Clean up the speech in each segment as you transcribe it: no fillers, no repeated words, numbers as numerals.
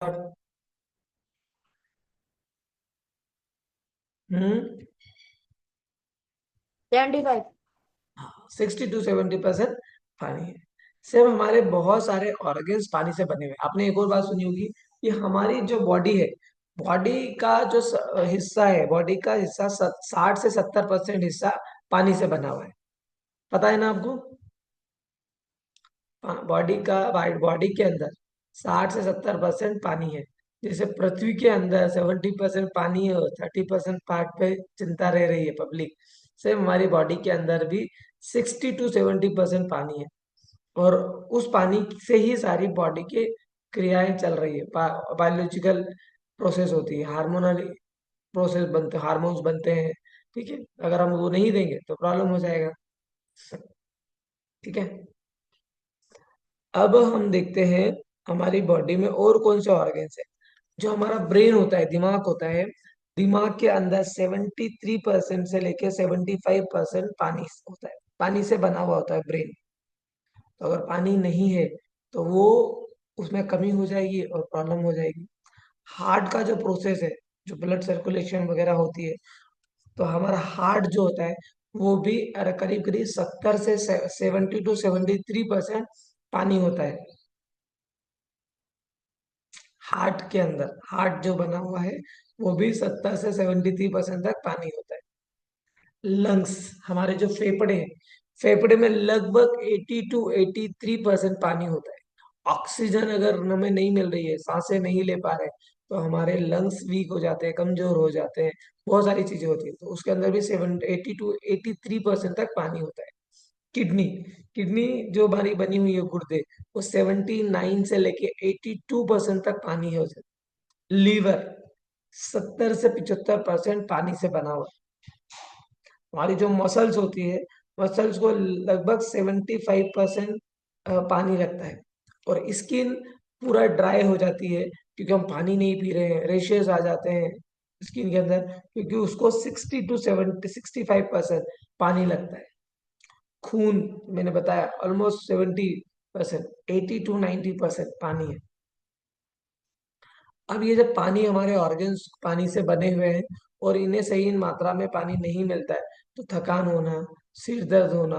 हम्म। 75। 60 to 70% पानी है। सिर्फ हमारे बहुत सारे ऑर्गन्स पानी से बने हुए हैं। आपने एक और बात सुनी होगी कि हमारी जो बॉडी है, बॉडी का जो हिस्सा है, बॉडी का हिस्सा 60 से 70% हिस्सा पानी से बना हुआ है। पता है ना आपको? बॉडी के अंदर 60 से 70% पानी है। जैसे पृथ्वी के अंदर 70% पानी है और 30% पार्ट पे चिंता रह रही है पब्लिक। सेम हमारी बॉडी के अंदर भी 60 to 70% पानी है। और उस पानी से ही सारी बॉडी की क्रियाएं चल रही है। बायोलॉजिकल प्रोसेस होती है, हार्मोनल प्रोसेस बनते, हार्मोन्स बनते हैं। ठीक है, अगर हम वो नहीं देंगे तो प्रॉब्लम हो जाएगा। ठीक है। अब हम देखते हैं हमारी बॉडी में और कौन से ऑर्गन्स है। जो हमारा ब्रेन होता है, दिमाग होता है, दिमाग के अंदर 73% से लेके 75% पानी होता है। पानी से बना हुआ होता है ब्रेन। तो अगर पानी नहीं है तो वो उसमें कमी हो जाएगी और प्रॉब्लम हो जाएगी। हार्ट का जो प्रोसेस है, जो ब्लड सर्कुलेशन वगैरह होती है, तो हमारा हार्ट जो होता है वो भी करीब करीब 70 से 72 to 73% पानी होता है। हार्ट के अंदर, हार्ट जो बना हुआ है वो भी 70 से 73% तक पानी होता है। लंग्स, हमारे जो फेफड़े हैं, फेफड़े में लगभग 80 to 83% पानी होता है। ऑक्सीजन अगर हमें नहीं मिल रही है, सांसें नहीं ले पा रहे, तो हमारे लंग्स वीक हो जाते हैं, कमजोर हो जाते हैं। बहुत सारी चीजें होती है, तो उसके अंदर भी 80 to 83% तक पानी होता है। किडनी, किडनी जो हमारी बनी हुई है, गुर्दे, वो 79 से लेके 82% तक पानी है उसे। लीवर 70 से 75% पानी से बना हुआ है। हमारी जो मसल्स होती है, मसल्स को लगभग 75% पानी लगता है। और स्किन पूरा ड्राई हो जाती है क्योंकि हम पानी नहीं पी रहे हैं, रेशेस आ जाते हैं स्किन के अंदर, क्योंकि उसको 60 to 65% पानी लगता है। खून, मैंने बताया ऑलमोस्ट 70%, 80 to 90% पानी है। अब ये जब पानी, हमारे ऑर्गन्स पानी से बने हुए हैं और इन्हें सही मात्रा में पानी नहीं मिलता है, तो थकान होना, सिर दर्द होना,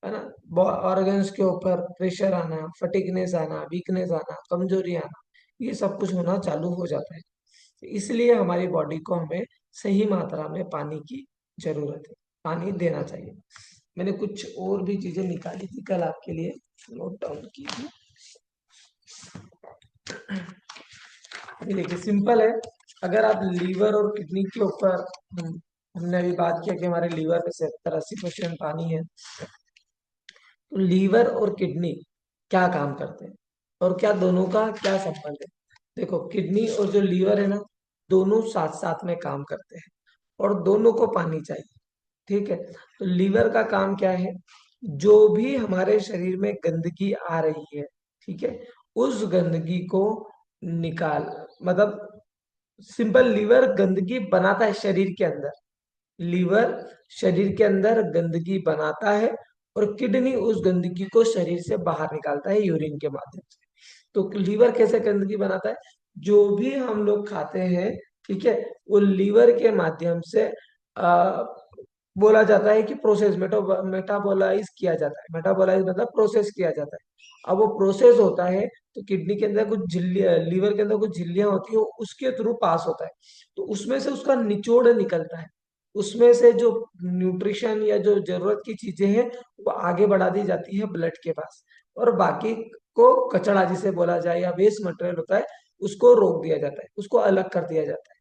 है ना, ऑर्गन्स के ऊपर प्रेशर आना, फटिगनेस आना, वीकनेस आना, कमजोरी आना, ये सब कुछ होना चालू हो जाता है। इसलिए हमारी बॉडी को हमें सही मात्रा में पानी की जरूरत है, पानी देना चाहिए। मैंने कुछ और भी चीजें निकाली थी कल आपके लिए, नोट डाउन की थी। ये देखिए, सिंपल है। अगर आप लीवर और किडनी के ऊपर, हमने अभी बात किया कि हमारे लीवर में 70-80% पानी है। तो लीवर और किडनी क्या काम करते हैं और क्या दोनों का क्या संबंध है? देखो, किडनी और जो लीवर है ना, दोनों साथ साथ में काम करते हैं और दोनों को पानी चाहिए। ठीक है। तो लीवर का काम क्या है? जो भी हमारे शरीर में गंदगी आ रही है, ठीक है, उस गंदगी को निकाल, मतलब सिंपल, लीवर गंदगी बनाता है शरीर के अंदर। लीवर शरीर के अंदर गंदगी बनाता है और किडनी उस गंदगी को शरीर से बाहर निकालता है यूरिन के माध्यम से। तो लीवर कैसे गंदगी बनाता है? जो भी हम लोग खाते हैं, ठीक है, वो लीवर के माध्यम से आ, बोला जाता है कि प्रोसेस, मेटाबोलाइज किया जाता है। मेटाबोलाइज मतलब प्रोसेस किया जाता है। अब वो प्रोसेस होता है तो किडनी के अंदर कुछ झिल्लियां, लीवर के अंदर कुछ झिल्लियां होती है, उसके थ्रू पास होता है। तो उसमें से उसका निचोड़ निकलता है। उसमें से जो न्यूट्रिशन या जो जरूरत की चीजें हैं, वो आगे बढ़ा दी जाती है ब्लड के पास। और बाकी को कचड़ा जिसे बोला जाए या वेस्ट मटेरियल होता है, उसको रोक दिया जाता है, उसको अलग कर दिया जाता है।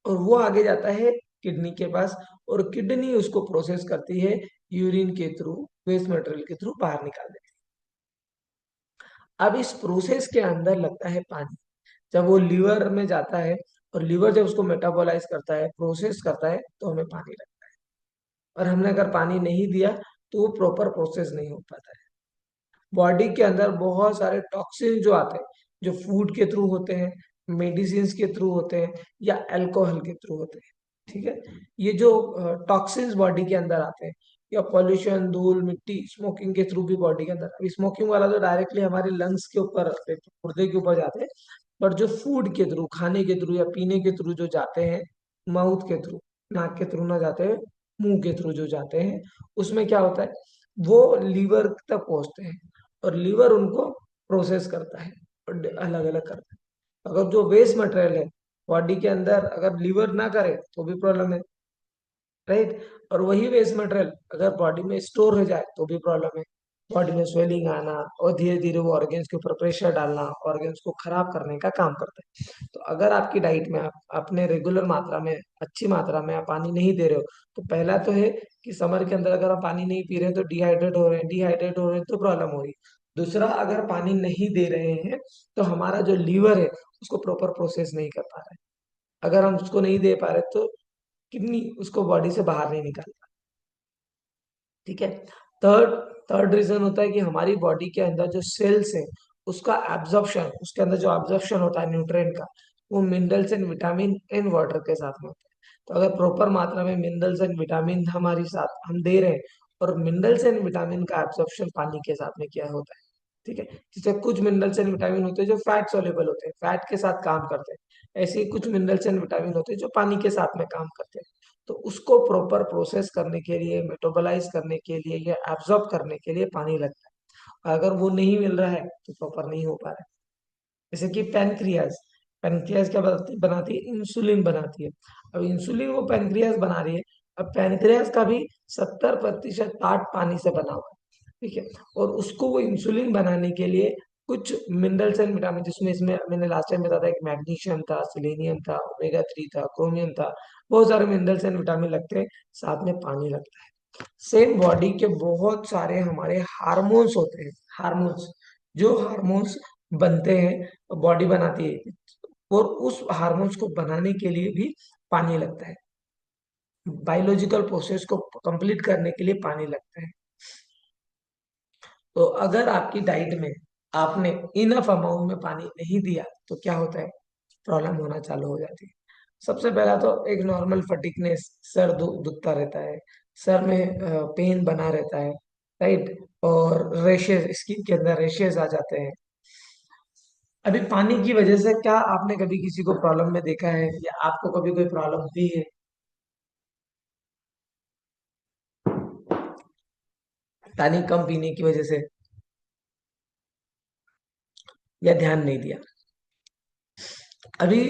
और वो आगे जाता है किडनी के पास, और किडनी उसको प्रोसेस करती है, यूरिन के थ्रू, वेस्ट मटेरियल के थ्रू बाहर निकाल देती है। अब इस प्रोसेस के अंदर लगता है पानी। जब वो लीवर में जाता है और लीवर जब उसको मेटाबोलाइज करता है, प्रोसेस करता है, तो हमें पानी लगता है। और हमने अगर पानी नहीं दिया तो वो प्रॉपर प्रोसेस नहीं हो पाता है। बॉडी के अंदर बहुत सारे टॉक्सिन जो आते हैं, जो फूड के थ्रू होते हैं, मेडिसिन के थ्रू होते हैं, या अल्कोहल के थ्रू होते हैं। ठीक है। ये जो टॉक्सिन्स बॉडी के अंदर आते हैं, या पॉल्यूशन, धूल मिट्टी, स्मोकिंग के थ्रू भी बॉडी के अंदर, अभी स्मोकिंग वाला तो डायरेक्टली हमारे लंग्स के ऊपर, गुर्दे के ऊपर जाते हैं। बट जो फूड के थ्रू, खाने के थ्रू या पीने के थ्रू जो जाते हैं, माउथ के थ्रू, नाक के थ्रू ना जाते हैं, मुंह के थ्रू जो जाते हैं, उसमें क्या होता है, वो लीवर तक पहुंचते हैं और लीवर उनको प्रोसेस करता है और अलग अलग करता है। अगर जो वेस्ट मटेरियल है बॉडी के अंदर, अगर लीवर ना करे तो भी प्रॉब्लम है, राइट। और वही वेस्ट मटेरियल अगर बॉडी में स्टोर हो जाए तो भी प्रॉब्लम है, बॉडी में स्वेलिंग आना और धीरे धीरे वो ऑर्गेन्स के ऊपर प्रेशर डालना, ऑर्गेन्स को खराब करने का काम करता है। तो अगर आपकी डाइट में आप अपने रेगुलर मात्रा में, अच्छी मात्रा में आप पानी नहीं दे रहे हो, तो पहला तो है कि समर के अंदर अगर आप पानी नहीं पी रहे हैं तो डिहाइड्रेट हो रहे हैं, डिहाइड्रेट हो रहे हैं तो प्रॉब्लम हो रही है। दूसरा, अगर पानी नहीं दे रहे हैं तो हमारा जो लीवर है उसको प्रॉपर प्रोसेस नहीं कर पा रहा है। अगर हम उसको नहीं दे पा रहे तो किडनी उसको बॉडी से बाहर नहीं निकाल, ठीक है। थर्ड थर्ड रीजन होता है कि हमारी बॉडी के अंदर जो सेल्स है उसका एब्जॉर्प्शन, उसके अंदर जो एब्जॉर्प्शन होता है न्यूट्रिएंट का, वो minerals and vitamin in water के साथ में होता है। तो अगर प्रॉपर मात्रा में मिनरल्स एंड विटामिन हमारी साथ हम दे रहे हैं, और मिनरल्स एंड विटामिन का एब्जॉर्प्शन पानी के साथ में क्या होता है, ठीक है। जैसे कुछ मिनरल्स एंड विटामिन होते हैं जो फैट सोल्यूबल होते हैं, फैट के साथ काम करते हैं, ऐसे ही कुछ मिनरल्स एंड विटामिन होते हैं जो पानी के साथ में काम करते हैं। तो उसको प्रॉपर प्रोसेस करने के लिए, मेटाबोलाइज करने के लिए या एब्जॉर्ब करने के लिए पानी लगता है। अगर वो नहीं मिल रहा है तो प्रॉपर नहीं हो पा रहा है। जैसे कि पैनक्रियाज, पैनक्रियाज क्या बनाती है, इंसुलिन बनाती है। अब इंसुलिन वो पैनक्रियाज बना रही है। अब पैनक्रियाज का भी 70% पार्ट पानी से बना हुआ है, ठीक है। और उसको वो इंसुलिन बनाने के लिए कुछ मिनरल्स एंड विटामिन, जिसमें इसमें मैंने लास्ट टाइम बताया था, एक मैग्नीशियम था, सिलेनियम था, ओमेगा 3 था, क्रोमियम था, बहुत सारे मिनरल्स एंड विटामिन लगते हैं, साथ में पानी लगता है। सेम बॉडी के बहुत सारे हमारे हार्मोन्स होते हैं, हार्मोन्स, जो हार्मोन्स बनते हैं, बॉडी बनाती है, और उस हार्मोन्स को बनाने के लिए भी पानी लगता है। बायोलॉजिकल प्रोसेस को कंप्लीट करने के लिए पानी लगता है। तो अगर आपकी डाइट में आपने इनफ अमाउंट में पानी नहीं दिया तो क्या होता है, प्रॉब्लम होना चालू हो जाती है। सबसे पहला तो एक नॉर्मल फटीकनेस, सर दुखता रहता है, सर में पेन बना रहता है, राइट। और रेशेज, स्किन के अंदर रेशेज आ जाते हैं। अभी पानी की वजह से क्या आपने कभी किसी को प्रॉब्लम में देखा है, या आपको कभी कोई प्रॉब्लम हुई है पानी कम पीने की वजह से, या ध्यान नहीं दिया? अभी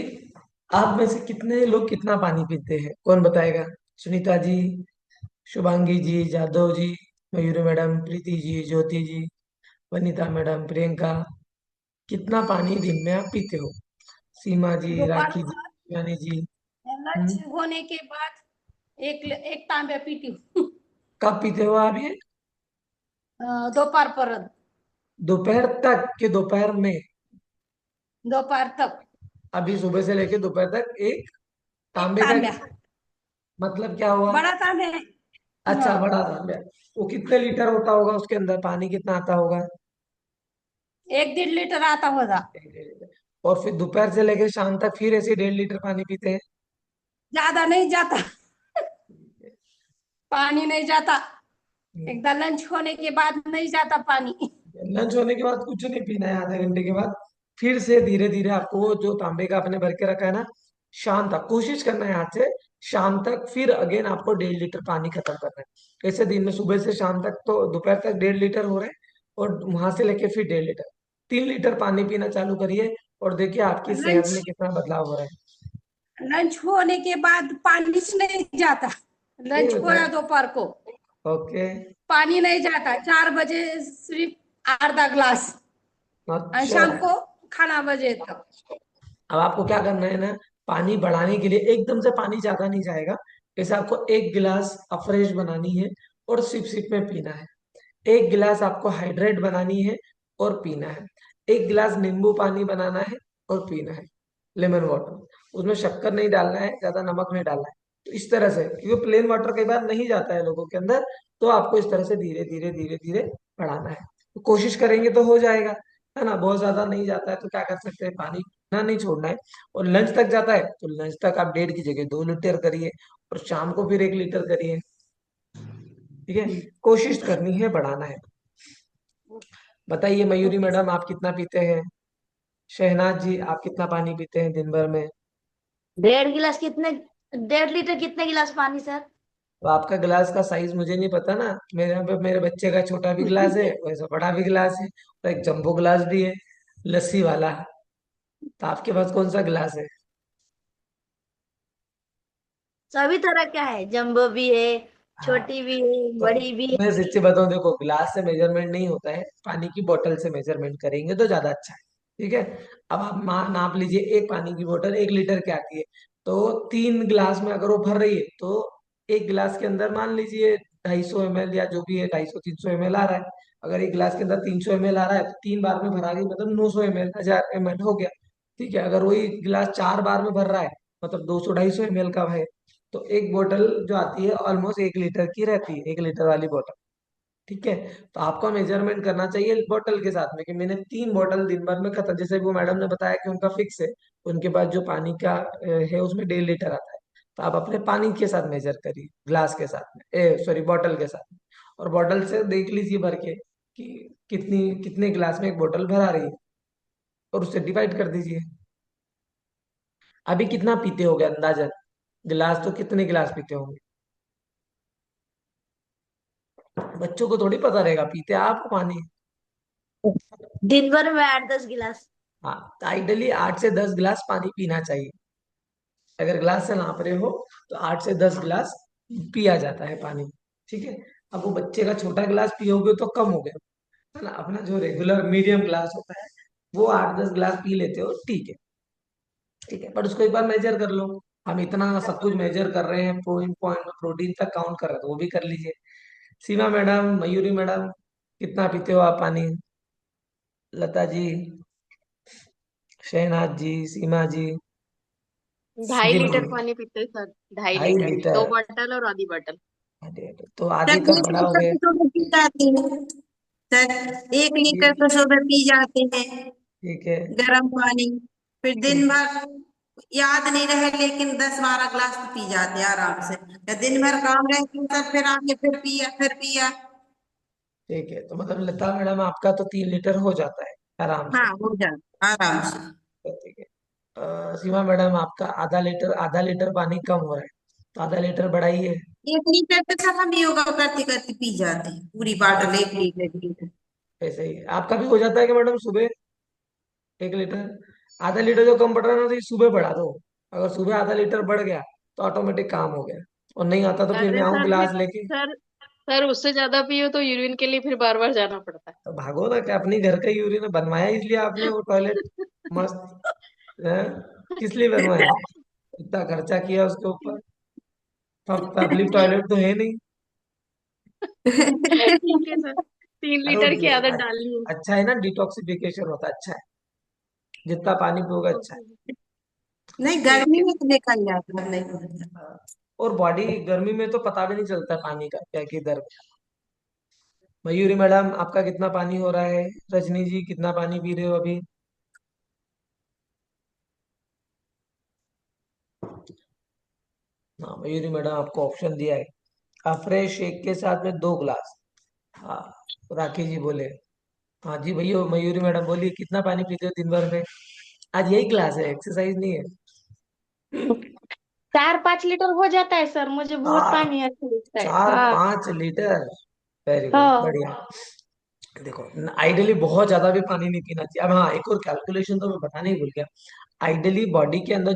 आप में से कितने लोग कितना पानी पीते हैं, कौन बताएगा? सुनीता जी, शुभांगी जी, जादव जी, मयूरी मैडम, प्रीति जी, ज्योति जी, वनीता मैडम, प्रियंका, कितना पानी दिन में आप पीते हो? सीमा जी, दोपहर राखी जी, यानी जी। लंच होने के बाद एक तांबे पीती हूँ। कब पीते हो आप ये? दोपहर परत, दोपहर तक कि दोपहर में? दोपहर तक अभी सुबह से लेके दोपहर तक एक एक तांबे का? तांब्या, मतलब क्या हुआ? बड़ा तांबे। अच्छा, बड़ा तांबे। वो कितने लीटर होता होगा, उसके अंदर पानी कितना आता होगा? 1-1.5 लीटर आता होगा। 1.5 लीटर। और फिर दोपहर से लेकर शाम तक फिर ऐसे 1.5 लीटर पानी पीते हैं? ज्यादा नहीं जाता, पानी नहीं जाता। हम्म। एकदम लंच होने के बाद नहीं जाता पानी। लंच होने के बाद कुछ नहीं पीना है, आधे घंटे के बाद फिर से धीरे धीरे आपको वो जो तांबे का आपने भर के रखा है ना, शाम तक कोशिश करना है हाथ से, शाम तक फिर अगेन आपको 1.5 लीटर पानी खत्म करना है। ऐसे दिन में सुबह से शाम तक तो दोपहर तक 1.5 लीटर हो रहे हैं, और वहां से लेके फिर 1.5 लीटर, 3 लीटर पानी पीना चालू करिए, और देखिए आपकी सेहत लंच में कितना बदलाव हो रहा है। लंच होने के बाद पानी से नहीं जाता। नहीं लंच होता होया है? दोपहर को, ओके। पानी नहीं जाता। 4 बजे सिर्फ आधा ग्लास, और अच्छा, शाम को खाना बजे तक। अब आपको क्या करना है ना, पानी बढ़ाने के लिए एकदम से पानी ज्यादा नहीं जाएगा। जैसे आपको एक गिलास अफ्रेश बनानी है और सिप सिप में पीना है, एक गिलास आपको हाइड्रेट बनानी है और पीना है, एक गिलास नींबू पानी बनाना है और पीना है, लेमन वाटर। उसमें शक्कर नहीं डालना है, ज्यादा नमक नहीं डालना है। तो इस तरह से, क्योंकि प्लेन वाटर कई बार नहीं जाता है लोगों के अंदर, तो आपको इस तरह से धीरे धीरे धीरे धीरे बढ़ाना है। तो कोशिश करेंगे तो हो जाएगा, है ना। बहुत ज्यादा नहीं जाता है तो क्या कर सकते हैं, पानी ना नहीं छोड़ना है। और लंच तक जाता है तो लंच तक आप 1.5 की जगह 2 लीटर करिए, और शाम को फिर 1 लीटर करिए, ठीक है। कोशिश करनी है, बढ़ाना है। बताइए मयूरी ओके मैडम, आप कितना पीते हैं? शहनाज जी, आप कितना पानी पीते हैं दिन भर में? 1.5 गिलास कितने? 1.5 लीटर कितने गिलास पानी सर? तो आपका गिलास का साइज मुझे नहीं पता ना। मेरे यहाँ पे मेरे बच्चे का छोटा भी गिलास है, वैसा बड़ा भी गिलास है, और एक जंबो गिलास भी है, लस्सी वाला। तो आपके पास कौन सा गिलास है? सभी तरह का है, जम्बो भी है, हाँ, छोटी भी है, तो बड़ी भी मैं है। सच्ची बताऊं, देखो गिलास से मेजरमेंट नहीं होता है, पानी की बोतल से मेजरमेंट करेंगे तो ज्यादा अच्छा है। ठीक है। अब आप नाप लीजिए, एक पानी की बोतल 1 लीटर की आती है, तो 3 गिलास में अगर वो भर रही है तो एक गिलास के अंदर मान लीजिए 250 ml या जो भी है, 250 300 ml आ रहा है। अगर एक गिलास के अंदर 300 ml आ रहा है तो 3 बार में भरा गई, मतलब 900 ml, 1000 ml हो गया। ठीक है। अगर वही गिलास 4 बार में भर रहा है, मतलब 200 250 ml का है, तो एक बोतल जो आती है ऑलमोस्ट 1 लीटर की रहती है, 1 लीटर वाली बोतल। ठीक है। तो आपको मेजरमेंट करना चाहिए बोतल के साथ में कि मैंने 3 बोतल दिन भर में खत्म, जैसे वो मैडम ने बताया कि उनका फिक्स है, उनके पास जो पानी का है उसमें 1.5 लीटर आता है। तो आप अपने पानी के साथ मेजर करिए, ग्लास के साथ में, सॉरी बोतल के साथ में। और बोतल से देख लीजिए भर के कि कितनी कितने गिलास में एक बोतल भरा रही है, और उससे डिवाइड कर दीजिए। अभी कितना पीते होगे अंदाजन? गिलास तो कितने गिलास पीते होंगे? बच्चों को थोड़ी पता रहेगा, पीते आप पानी। दिन भर में 8-10 गिलास। हाँ, तो आइडियली 8 से 10 गिलास पानी पीना चाहिए। अगर गिलास से नाप रहे हो तो 8 से 10 गिलास पिया जाता है पानी। ठीक है। अब वो बच्चे का छोटा गिलास पियोगे तो कम हो गया, है ना। अपना जो रेगुलर मीडियम गिलास होता है वो 8 10 गिलास पी लेते हो, ठीक है। ठीक है, पर उसको एक बार मेजर कर लो। हम इतना सब कुछ मेजर कर रहे हैं, पॉइंट पॉइंट प्रोटीन तक काउंट कर रहे हैं, तो वो भी कर लीजिए। सीमा मैडम, मयूरी मैडम, कितना पीते हो आप पानी? लता जी, शहनाज जी, सीमा जी, 2.5 लीटर गिनो। पानी पीते हैं सर। ढाई 2.5 लीटर? लीटर 2 बॉटल और आधी बॉटल। अरे तो आधे सर कप 1 लीटर बढ़ाओगे? तो सुबह पी जाते हैं। सर 1 लीटर ये तो सुबह पी जाते हैं ठीक है। गर्म पानी। फिर दिन ठीक है। भर याद नहीं रहे लेकिन 10 12 गिलास तो पी जाते हैं आराम से। या दिन भर काम रहती है सर, फिर आके फिर पिया फिर पिया। ठीक है, तो मतलब लता मैडम आपका तो 3 लीटर हो जाता है आराम से। हाँ हो जाता आराम से। तो ठीक है। सीमा मैडम, आपका आधा लीटर पानी कम हो रहा है, तो आधा लीटर बढ़ाइए। 1 लीटर तो सर हम योगा करते करते पी जाते हैं पूरी बॉटल 1 लीटर की। ऐसे ही आपका भी हो जाता है कि मैडम सुबह 1 लीटर? आधा लीटर जो कम बढ़ रहा है ना, तो ये सुबह बढ़ा दो। अगर सुबह आधा लीटर बढ़ गया तो ऑटोमेटिक काम हो गया, और नहीं आता तो फिर मैं अरे आऊँ सर फिर गिलास लेके। सर सर उससे ज्यादा पियो तो यूरिन के लिए फिर बार बार जाना पड़ता तो भागो ना, क्या अपनी घर का यूरिन बनवाया इसलिए आपने वो टॉयलेट मस्त है? किस लिए बनवाया? इतना खर्चा किया उसके ऊपर, पब्लिक टॉयलेट तो है नहीं। है। ठीक है सर, 3 लीटर की आदत डालनी है। अच्छा है ना, डिटॉक्सिफिकेशन होता है, अच्छा है। जितना पानी पियोगे अच्छा ओके। नहीं ठीक गर्मी है। में तो निकल जाता है, नहीं होता। है। हाँ। और बॉडी गर्मी में तो पता भी नहीं चलता पानी का क्या किधर। मयूरी मैडम, आपका कितना पानी हो रहा है? रजनी जी, कितना पानी पी रहे हो अभी? हाँ, मयूरी मैडम आपको ऑप्शन दिया है, अफ्रेश शेक के साथ में 2 गिलास। हाँ, राखी जी बोले। हाँ जी भैया, मयूरी मैडम बोलिए, कितना पानी पीते हो दिन भर में? आज यही क्लास है, एक्सरसाइज नहीं है। 4-5 लीटर हो जाता है सर, मुझे बहुत चार पानी अच्छा लगता है। चार हाँ। 5 लीटर? वेरी गुड, हाँ। बढ़िया। देखो, आइडियली बहुत ज्यादा भी पानी नहीं पीना चाहिए। अब हाँ, एक और कैलकुलेशन तो मैं बताने ही भूल गया। आइडियली बॉडी के अंदर